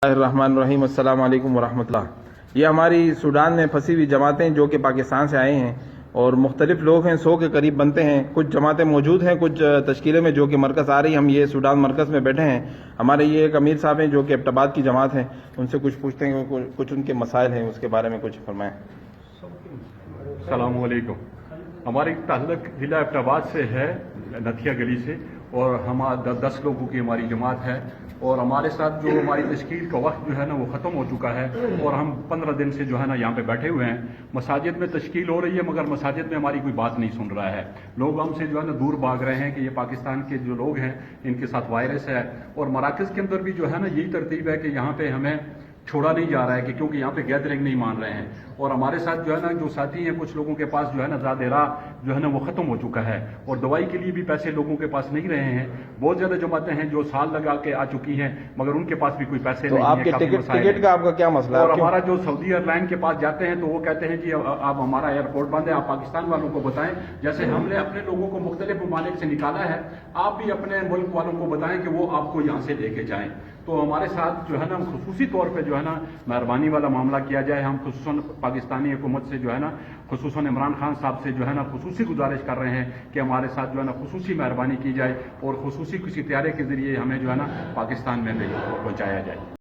الرحمن الرحیم السلام علیکم ورحمۃ اللہ۔ یہ ہماری سوڈان میں پھنسی ہوئی جماعتیں جو کہ پاکستان سے آئے ہیں اور مختلف لوگ ہیں، 100 کے قریب بنتے ہیں۔ کچھ جماعتیں موجود ہیں کچھ تشکیلیں میں جو کہ مرکز آ رہی ہیں۔ ہم یہ سوڈان مرکز میں بیٹھے ہیں۔ ہمارے یہ ایک امیر صاحب ہیں جو کہ ایبٹ آباد کی جماعت ہیں، ان سے کچھ پوچھتے ہیں، کچھ ان کے مسائل ہیں، اس کے بارے میں کچھ فرمائیں۔ السلام علیکم۔ ہماری تعلق ضلع ایبٹ آباد سے ہے، نتھیا گلی سے، اور ہم 10 لوگوں کی ہماری جماعت ہے، اور ہمارے ساتھ جو ہماری تشکیل کا وقت جو ہے نا وہ ختم ہو چکا ہے، اور ہم 15 دن سے جو ہے نا یہاں پہ بیٹھے ہوئے ہیں۔ مساجد میں تشکیل ہو رہی ہے مگر مساجد میں ہماری کوئی بات نہیں سن رہا ہے۔ لوگ ہم سے جو ہے نا دور بھاگ رہے ہیں کہ یہ پاکستان کے جو لوگ ہیں ان کے ساتھ وائرس ہے، اور مراکز کے اندر بھی جو ہے نا یہی ترتیب ہے کہ یہاں پہ ہمیں چھوڑا نہیں جا رہا ہے، کہ کیونکہ یہاں پہ گیدرنگ نہیں مان رہے ہیں، اور ہمارے ساتھ جو ہے نا جو ساتھی ہیں کچھ لوگوں کے پاس جو ہے نا زیادہ راہ جو ہے نا وہ ختم ہو چکا ہے، اور دوائی کے لیے بھی پیسے لوگوں کے پاس نہیں رہے ہیں۔ بہت زیادہ جماعتیں ہیں جو سال لگا کے آ چکی ہیں مگر ان کے پاس بھی کوئی پیسے تو نہیں آپ ہیں۔ کے کافی مسائل ٹکٹ ہیں۔ کا آپ کا کیا مسئلہ ہے؟ اور ہمارا جو سعودی ایئر لائن کے پاس جاتے ہیں تو وہ کہتے ہیں جی آپ ہمارا ایئرپورٹ بند ہے، آپ پاکستان والوں کو بتائیں۔ جیسے ہم نے اپنے لوگوں کو مختلف ممالک سے نکالا ہے، آپ بھی اپنے ملک والوں کو بتائیں کہ وہ آپ کو یہاں سے لے کے جائیں۔ تو ہمارے ساتھ جو ہے نا خصوصی طور پہ جو ہے نا مہربانی والا معاملہ کیا جائے۔ ہم خصوصاً پاکستانی حکومت سے جو ہے نا خصوصاً عمران خان صاحب سے جو ہے نا خصوصی گزارش کر رہے ہیں کہ ہمارے ساتھ جو ہے نا خصوصی مہربانی کی جائے، اور خصوصی کسی طیارے کے ذریعے ہمیں جو ہے نا پاکستان میں پہنچایا جائے۔